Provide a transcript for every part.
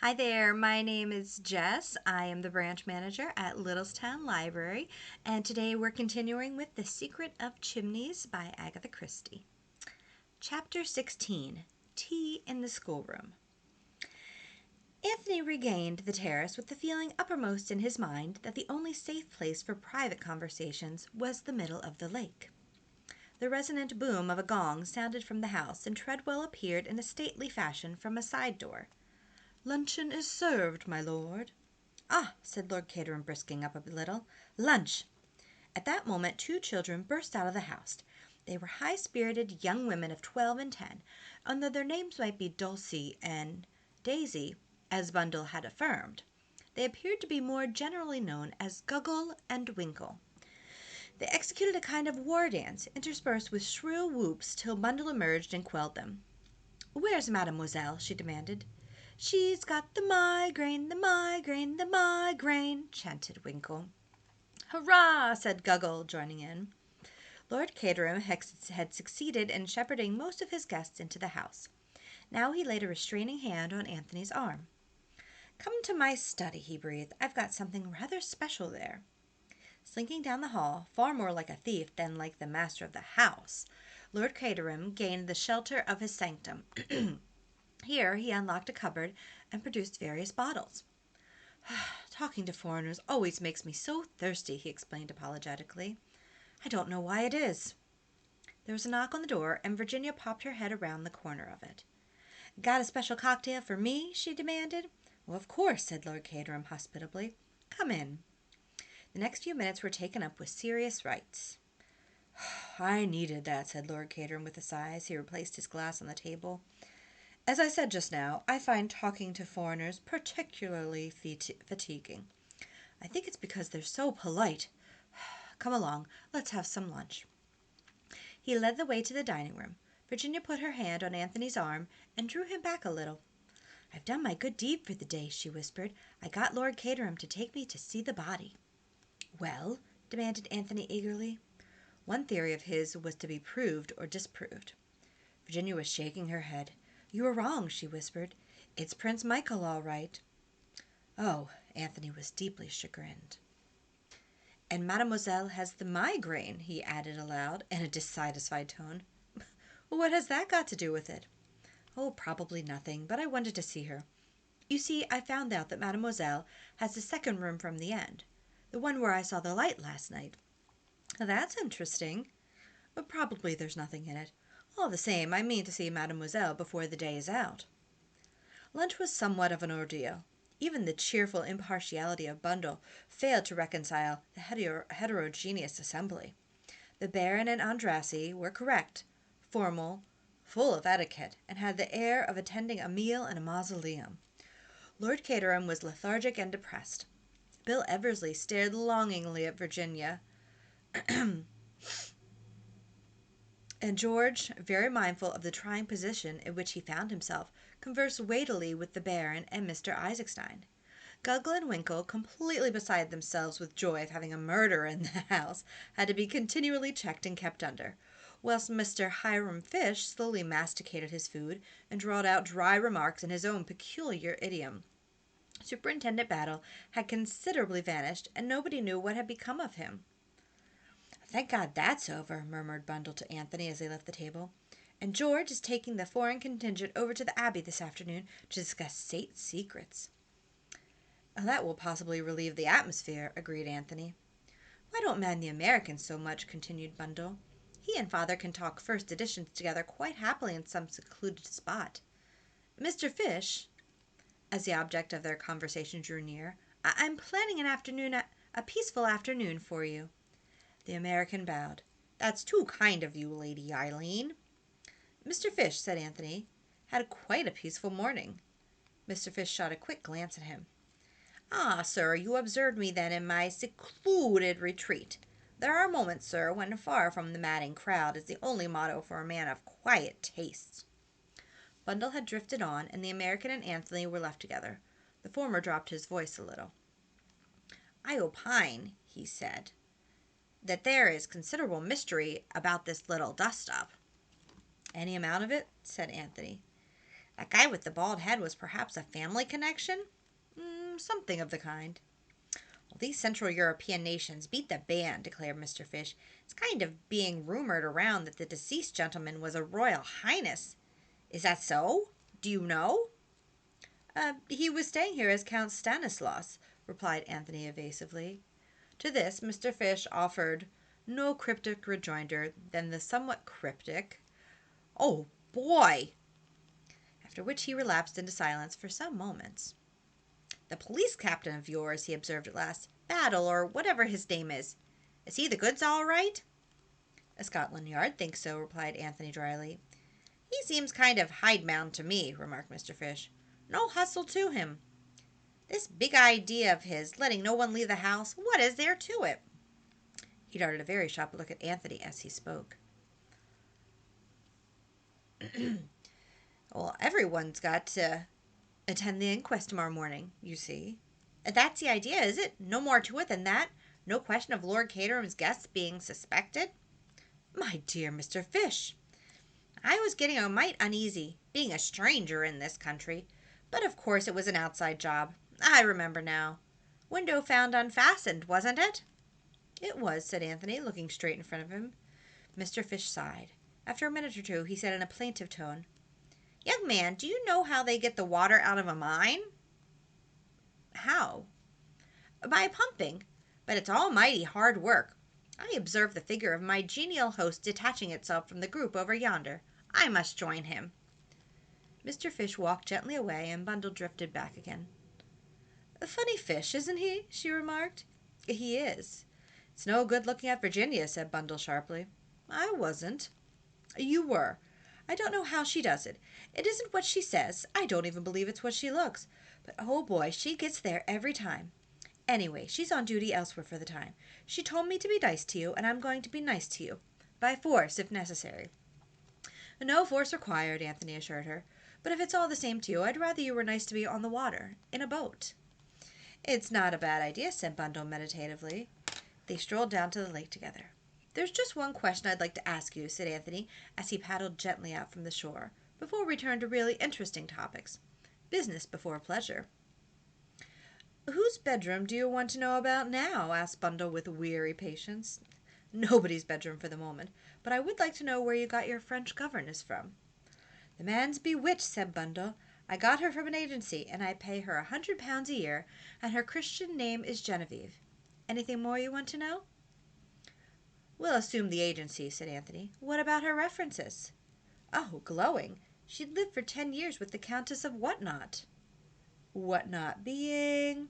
Hi there, my name is Jess. I am the branch manager at Littlestown Library, and today we're continuing with The Secret of Chimneys by Agatha Christie. Chapter 16, Tea in the Schoolroom. Anthony regained the terrace with the feeling uppermost in his mind that the only safe place for private conversations was the middle of the lake. The resonant boom of a gong sounded from the house, and Treadwell appeared in a stately fashion from a side door. "Luncheon is served, my lord." "Ah," said Lord Caterham, brisking up a little. "Lunch!" At that moment 2 children burst out of the house. They were high-spirited young women of 12 and 10, and though their names might be Dulcie and Daisy, as Bundle had affirmed, they appeared to be more generally known as Guggle and Winkle. They executed a kind of war dance, interspersed with shrill whoops, till Bundle emerged and quelled them. "Where's Mademoiselle?" she demanded. "She's got the migraine, the migraine, the migraine," chanted Winkle. "Hurrah!" said Guggle, joining in. Lord Caterham had succeeded in shepherding most of his guests into the house. Now he laid a restraining hand on Anthony's arm. "Come to my study," he breathed. "I've got something rather special there." Slinking down the hall, far more like a thief than like the master of the house, Lord Caterham gained the shelter of his sanctum. Here he unlocked a cupboard and produced various bottles. "Talking to foreigners always makes me so thirsty," he explained apologetically. "I don't know why it is." There was a knock on the door, and Virginia popped her head around the corner of it. "Got a special cocktail for me?" she demanded. "Well, of course," said Lord Caterham hospitably. "Come in." The next few minutes were taken up with serious rites. "I needed that," said Lord Caterham with a sigh as he replaced his glass on the table. "As I said just now, I find talking to foreigners particularly fatiguing. I think it's because they're so polite. Come along, let's have some lunch." He led the way to the dining room. Virginia put her hand on Anthony's arm and drew him back a little. "I've done my good deed for the day," she whispered. "I got Lord Caterham to take me to see the body." "Well?" demanded Anthony eagerly. One theory of his was to be proved or disproved. Virginia was shaking her head. "You are wrong," she whispered. "It's Prince Michael, all right." "Oh," Anthony was deeply chagrined. "And Mademoiselle has the migraine," he added aloud, in a dissatisfied tone. "What has that got to do with it?" "Oh, probably nothing, but I wanted to see her. You see, I found out that Mademoiselle has the second room from the end, the one where I saw the light last night." "That's interesting." "But probably there's nothing in it. All the same, I mean to see Mademoiselle before the day is out." Lunch was somewhat of an ordeal. Even the cheerful impartiality of Bundle failed to reconcile the heterogeneous assembly. The Baron and Andrassy were correct, formal, full of etiquette, and had the air of attending a meal in a mausoleum. Lord Caterham was lethargic and depressed. Bill Eversley stared longingly at Virginia, and George, very mindful of the trying position in which he found himself, conversed weightily with the Baron and Mr. Isaacstein. Guggle and Winkle, completely beside themselves with joy of having a murderer in the house, had to be continually checked and kept under, whilst Mr. Hiram Fish slowly masticated his food and drawled out dry remarks in his own peculiar idiom. Superintendent Battle had considerably vanished, and nobody knew what had become of him. "Thank God that's over," murmured Bundle to Anthony as they left the table. "And George is taking the foreign contingent over to the Abbey this afternoon to discuss state secrets." "That will possibly relieve the atmosphere," agreed Anthony. "Why don't mind the Americans so much," continued Bundle. "He and Father can talk first editions together quite happily in some secluded spot. Mr. Fish," as the object of their conversation drew near, "I'm planning a peaceful afternoon for you." The American bowed. "That's too kind of you, Lady Eileen." "Mr. Fish," said Anthony, "had quite a peaceful morning." Mr. Fish shot a quick glance at him. "Ah, sir, you observed me then in my secluded retreat. There are moments, sir, when far from the madding crowd is the only motto for a man of quiet tastes." Bundle had drifted on, and the American and Anthony were left together. The former dropped his voice a little. "I opine," he said, "that there is considerable mystery about this little dust-up." "Any amount of it?" said Anthony. That guy with the bald head was perhaps a family connection? Something of the kind. Well, these Central European nations beat the band, declared Mr. Fish. It's kind of being rumored around that the deceased gentleman was a royal highness. Is that so? Do you know? He was staying here as Count Stanislaus, replied Anthony evasively. To this, Mr. Fish offered no cryptic rejoinder than the somewhat cryptic, "Oh, boy!" After which he relapsed into silence for some moments. "The police captain of yours," he observed at last, "Battle, or whatever his name is he the goods all right?" "Scotland Yard thinks so," replied Anthony dryly. "He seems kind of hidebound to me," remarked Mr. Fish. "No hustle to him. This big idea of his, letting no one leave the house, what is there to it?" He darted a very sharp look at Anthony as he spoke. "Well, everyone's got to attend the inquest tomorrow morning, you see." "That's the idea, is it? No more to it than that? No question of Lord Caterham's guests being suspected?" "My dear Mr. Fish!" "I was getting a mite uneasy, being a stranger in this country. But of course it was an outside job. I remember now. Window found unfastened, wasn't it?" "It was," said Anthony, looking straight in front of him. Mr. Fish sighed. After a minute or two, he said in a plaintive tone, "Young man, do you know how they get the water out of a mine?" "How?" "By pumping. But it's almighty hard work. I observe the figure of my genial host detaching itself from the group over yonder. I must join him." Mr. Fish walked gently away, and Bundle drifted back again. "A funny fish, isn't he?" she remarked. "He is." "It's no good looking at Virginia," said Bundle sharply. "I wasn't." "You were. I don't know how she does it. It isn't what she says. I don't even believe it's what she looks. But, oh boy, she gets there every time. Anyway, she's on duty elsewhere for the time. She told me to be nice to you, and I'm going to be nice to you. By force, if necessary." "No force required," Anthony assured her. "But if it's all the same to you, I'd rather you were nice to me on the water, in a boat." "It's not a bad idea," said Bundle meditatively. They strolled down to the lake together. "There's just one question I'd like to ask you," said Anthony, as he paddled gently out from the shore, "before we turn to really interesting topics. Business before pleasure." "Whose bedroom do you want to know about now?" asked Bundle with weary patience. "Nobody's bedroom for the moment, but I would like to know where you got your French governess from." "The man's bewitched," said Bundle. "I got her from an agency, and I pay her £100 a year, and her Christian name is Genevieve. Anything more you want to know?" "We'll assume the agency," said Anthony. "What about her references?" "Oh, glowing. She'd lived for 10 years with the Countess of Whatnot." "Whatnot being?"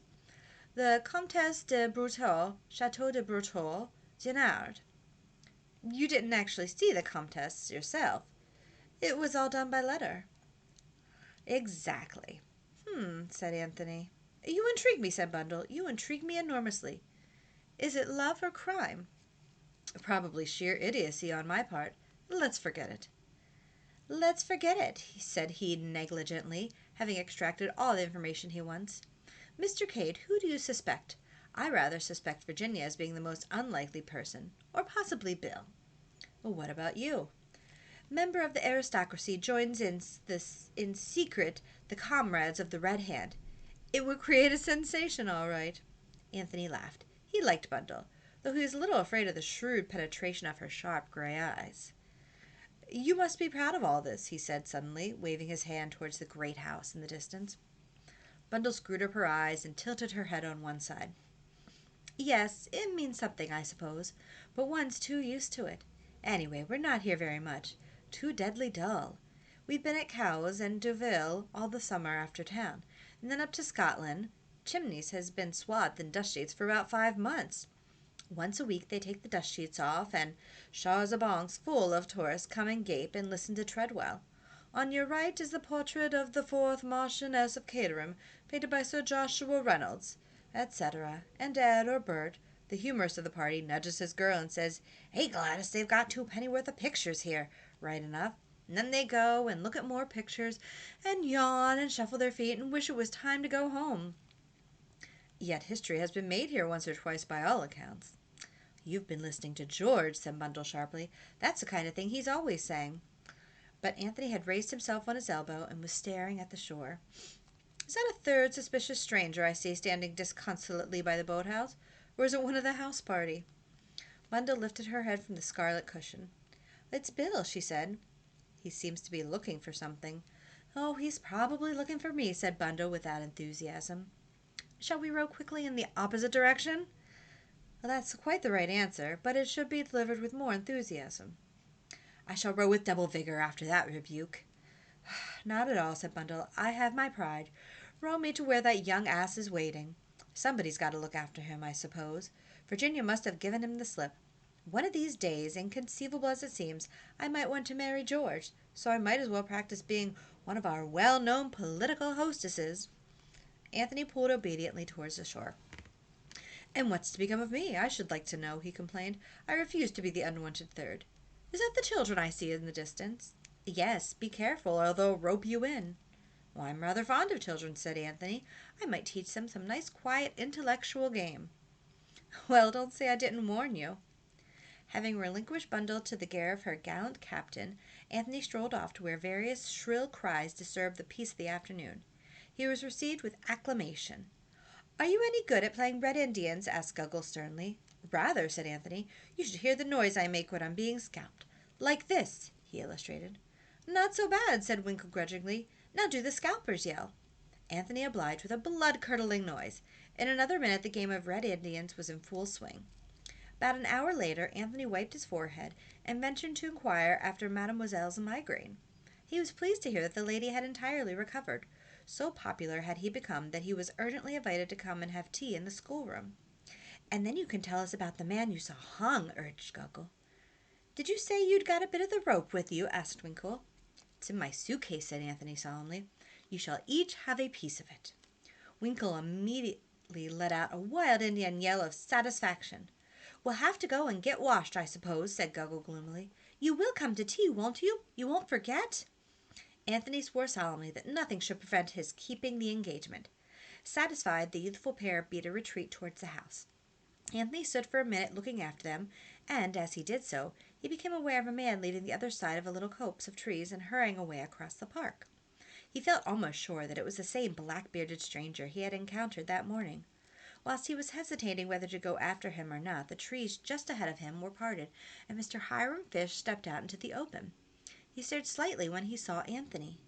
"The Comtesse de Brutaux, Chateau de Brutaux, Dinard." "You didn't actually see the Comtesse yourself?" "It was all done by letter." "Exactly." Said Anthony. "You intrigue me," said Bundle. "You intrigue me enormously. Is it love or crime?" "Probably sheer idiocy on my part. Let's forget it." "Let's forget it," said he negligently, having extracted all the information he wants. "Mr. Cade, who do you suspect? I rather suspect Virginia as being the most unlikely person, or possibly Bill." "Well, what about you?" "Member of the aristocracy joins in secret the comrades of the Red Hand. It would create a sensation, all right." Anthony laughed. He liked Bundle, though he was a little afraid of the shrewd penetration of her sharp gray eyes. "You must be proud of all this," he said suddenly, waving his hand towards the great house in the distance. Bundle screwed up her eyes and tilted her head on one side. "Yes, it means something, I suppose, but one's too used to it. Anyway, we're not here very much. Too deadly dull. We've been at Cowes and Deauville all the summer after town, and then up to Scotland. Chimneys has been swathed in dust sheets for about 5 months. Once a week they take the dust sheets off, and chars-à-bancs full of tourists come and gape and listen to Treadwell. On your right is the portrait of the 4th Marchioness of Caterham, painted by Sir Joshua Reynolds," etc. And Ed, or Bert, the humorist of the party, nudges his girl and says, "Hey, Gladys, they've got 2 pennyworth of pictures here." Right enough. And then they go and look at more pictures, and yawn and shuffle their feet and wish it was time to go home. Yet history has been made here once or twice by all accounts. "You've been listening to George," said Bundle sharply. "That's the kind of thing he's always saying." But Anthony had raised himself on his elbow and was staring at the shore. "Is that a third suspicious stranger I see standing disconsolately by the boathouse, or is it one of the house party?" Bundle lifted her head from the scarlet cushion. "It's Bill," she said. "He seems to be looking for something." "Oh, he's probably looking for me," said Bundle without enthusiasm. "Shall we row quickly in the opposite direction?" "Well, that's quite the right answer, but it should be delivered with more enthusiasm." "I shall row with double vigor after that rebuke." "Not at all," said Bundle. "I have my pride. Row me to where that young ass is waiting. Somebody's got to look after him, I suppose. Virginia must have given him the slip. One of these days, inconceivable as it seems, I might want to marry George, so I might as well practice being one of our well-known political hostesses." Anthony pulled obediently towards the shore. "And what's to become of me, I should like to know?" he complained. "I refuse to be the unwanted third. Is that the children I see in the distance?" "Yes. Be careful, or they'll rope you in." "Well, I'm rather fond of children," said Anthony. "I might teach them some nice, quiet, intellectual game." "Well, don't say I didn't warn you." Having relinquished Bundle to the care of her gallant captain, Anthony strolled off to where various shrill cries disturbed the peace of the afternoon. He was received with acclamation. "Are you any good at playing Red Indians?" asked Guggle sternly. "Rather," said Anthony. "You should hear the noise I make when I'm being scalped. Like this," he illustrated. "Not so bad," said Winkle grudgingly. "Now do the scalpers yell." Anthony obliged with a blood-curdling noise. In another minute the game of Red Indians was in full swing. About an hour later, Anthony wiped his forehead and ventured to inquire after Mademoiselle's migraine. He was pleased to hear that the lady had entirely recovered. So popular had he become that he was urgently invited to come and have tea in the schoolroom. "And then you can tell us about the man you saw hung," urged Guggle. "Did you say you'd got a bit of the rope with you?" asked Winkle. "It's in my suitcase," said Anthony solemnly. "You shall each have a piece of it." Winkle immediately let out a wild Indian yell of satisfaction. "We'll have to go and get washed, I suppose," said Guggle gloomily. "You will come to tea, won't you? You won't forget?" Anthony swore solemnly that nothing should prevent his keeping the engagement. Satisfied, the youthful pair beat a retreat towards the house. Anthony stood for a minute looking after them, and, as he did so, he became aware of a man leaving the other side of a little copse of trees and hurrying away across the park. He felt almost sure that it was the same black-bearded stranger he had encountered that morning. Whilst he was hesitating whether to go after him or not, the trees just ahead of him were parted, and Mr. Hiram Fish stepped out into the open. He stared slightly when he saw Anthony.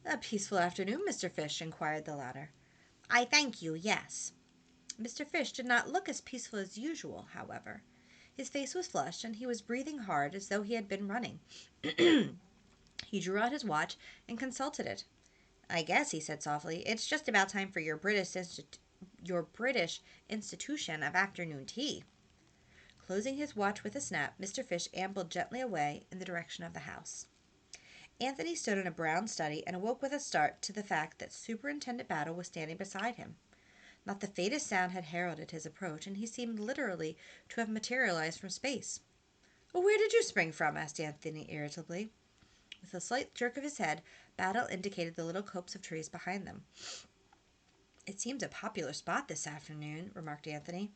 "A peaceful afternoon, Mr. Fish?" inquired the latter. "I thank you, yes." Mr. Fish did not look as peaceful as usual, however. His face was flushed, and he was breathing hard as though he had been running. He drew out his watch and consulted it. "I guess," he said softly, "it's just about time for your British institution of afternoon tea." Closing his watch with a snap, Mr. Fish ambled gently away in the direction of the house. Anthony stood in a brown study and awoke with a start to the fact that Superintendent Battle was standing beside him. Not the faintest sound had heralded his approach, and he seemed literally to have materialized from space. "Where did you spring from?" asked Anthony irritably. With a slight jerk of his head, Battle indicated the little copse of trees behind them. "It seems a popular spot this afternoon," remarked Anthony.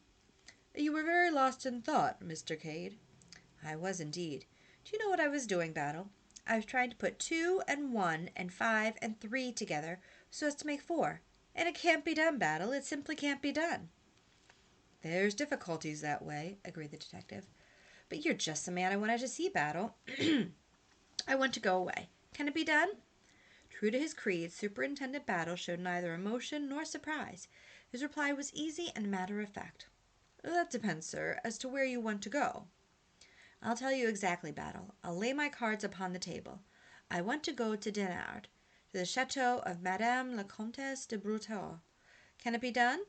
"You were very lost in thought, Mr. Cade." "I was indeed. Do you know what I was doing, Battle? I was trying to put 2 and 1 and 5 and 3 together so as to make 4. And it can't be done, Battle. It simply can't be done." "There's difficulties that way," agreed the detective. "But you're just the man I wanted to see, Battle." "I want to go away. Can it be done?" True to his creed, Superintendent Battle showed neither emotion nor surprise. His reply was easy and matter-of-fact. "That depends, sir, as to where you want to go." "I'll tell you exactly, Battle. I'll lay my cards upon the table. I want to go to Dinard, to the chateau of Madame la Comtesse de Breteuil. Can it be done?"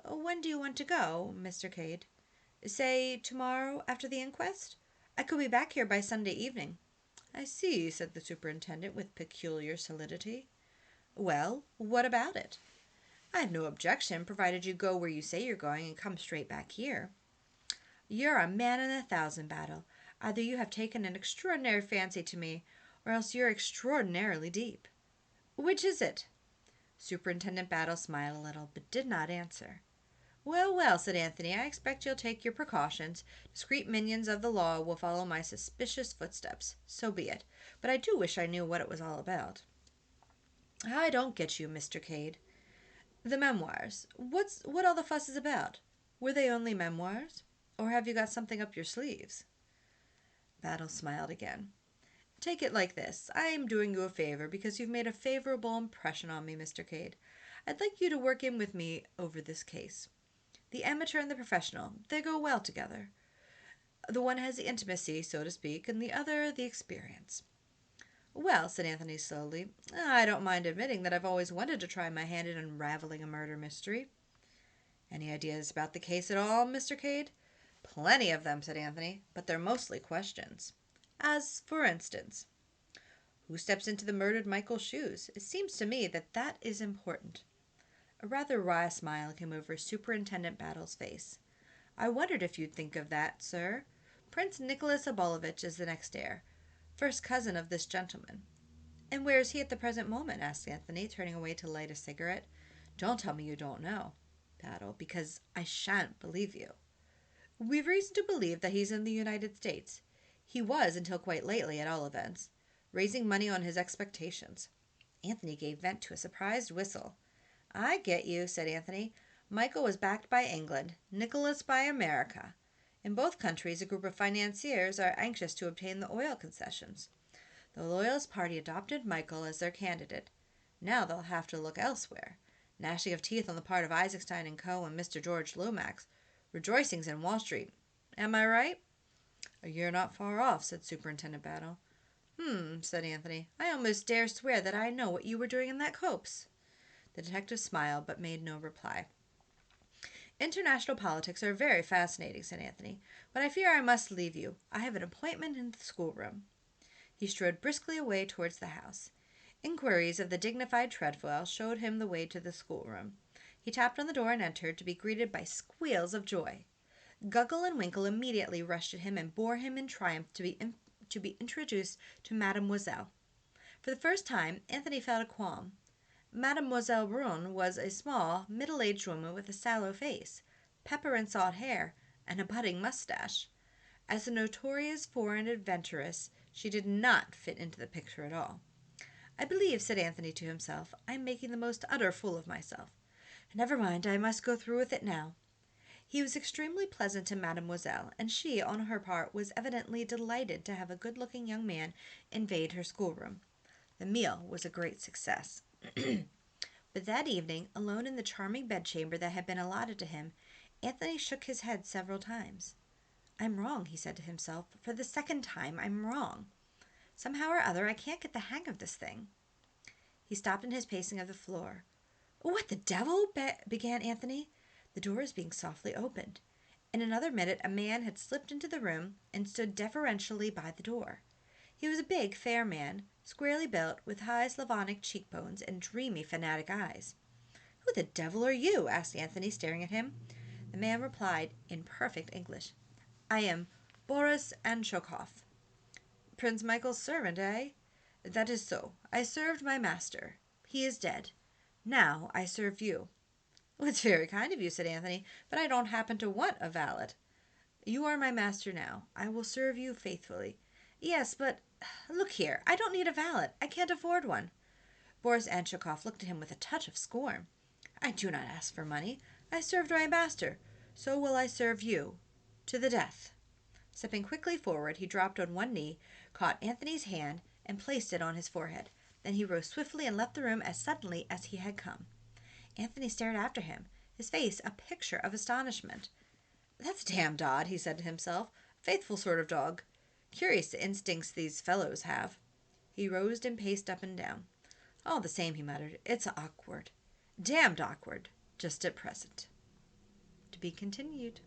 "When do you want to go, Mr. Cade?" "Say tomorrow, after the inquest. I could be back here by Sunday evening." "I see," said the superintendent with peculiar solidity. "Well, what about it?" "I have no objection, provided you go where you say you're going and come straight back here." "You're a man in 1,000, Battle. Either you have taken an extraordinary fancy to me, or else you're extraordinarily deep. Which is it?" Superintendent Battle smiled a little, but did not answer. Well, well, said Anthony, I expect you'll take your precautions. Discreet minions of the law will follow my suspicious footsteps. So be it. But I do wish I knew what it was all about. I don't get you, Mr. Cade. The memoirs. What all the fuss is about? Were they only memoirs? Or have you got something up your sleeves? Battle smiled again. Take it like this. I am doing you a favor because you've made a favorable impression on me, Mr. Cade. I'd like you to work in with me over this case. The amateur and the professional, they go well together. The one has the intimacy, so to speak, and the other the experience. Well, said Anthony slowly, I don't mind admitting that I've always wanted to try my hand in unraveling a murder mystery. Any ideas about the case at all, Mr. Cade? Plenty of them, said Anthony, but they're mostly questions. As, for instance, who steps into the murdered Michael's shoes? It seems to me that is important. A rather wry smile came over Superintendent Battle's face. I wondered if you'd think of that, sir. Prince Nicholas Abolovitch is the next heir, first cousin of this gentleman. And where is he at the present moment? Asked Anthony, turning away to light a cigarette. Don't tell me you don't know, Battle, because I shan't believe you. We've reason to believe that he's in the United States. He was until quite lately, at all events, raising money on his expectations. Anthony gave vent to a surprised whistle. I get you, said Anthony. Michael was backed by England, Nicholas by America. In both countries, a group of financiers are anxious to obtain the oil concessions. The Loyalist Party adopted Michael as their candidate. Now they'll have to look elsewhere. Gnashing of teeth on the part of Isaacstein and Co. and Mr. George Lomax. Rejoicings in Wall Street. Am I right? You're not far off, said Superintendent Battle. Said Anthony. I almost dare swear that I know what you were doing in that copse. The detective smiled, but made no reply. International politics are very fascinating, said Anthony, but I fear I must leave you. I have an appointment in the schoolroom. He strode briskly away towards the house. Inquiries of the dignified Treadwell showed him the way to the schoolroom. He tapped on the door and entered, to be greeted by squeals of joy. Guggle and Winkle immediately rushed at him and bore him in triumph to be introduced to Mademoiselle. For the first time, Anthony felt a qualm. Mademoiselle Brun was a small, middle-aged woman with a sallow face, pepper-and-salt hair, and a budding mustache. As a notorious foreign adventuress, she did not fit into the picture at all. I believe, said Anthony to himself, I am making the most utter fool of myself. Never mind, I must go through with it now. He was extremely pleasant to Mademoiselle, and she, on her part, was evidently delighted to have a good-looking young man invade her schoolroom. The meal was a great success. But that evening, alone in the charming bedchamber that had been allotted to him, Anthony shook his head several times. I'm wrong, he said to himself. For the second time, I'm wrong. Somehow or other, I can't get the hang of this thing. He stopped in his pacing of the floor. What the devil? Began Anthony. The door was being softly opened. In another minute, a man had slipped into the room and stood deferentially by the door. He was a big, fair man, squarely built, with high Slavonic cheekbones and dreamy, fanatic eyes. Who the devil are you? Asked Anthony, staring at him. The man replied in perfect English. I am Boris Anshokov. Prince Michael's servant, eh? That is so. I served my master. He is dead. Now I serve you. Well, it's very kind of you, said Anthony, but I don't happen to want a valet. You are my master now. I will serve you faithfully. Yes, but look here. I don't need a valet. I can't afford one. Boris Anshokov looked at him with a touch of scorn. I do not ask for money. I served my master. So will I serve you. To the death. Stepping quickly forward, he dropped on one knee, caught Anthony's hand, and placed it on his forehead. Then he rose swiftly and left the room as suddenly as he had come. Anthony stared after him, his face a picture of astonishment. That's damned odd, he said to himself. A faithful sort of dog. Curious the instincts these fellows have. He rose and paced up and down. All the same, he muttered, it's awkward. Damned awkward, just at present. To be continued.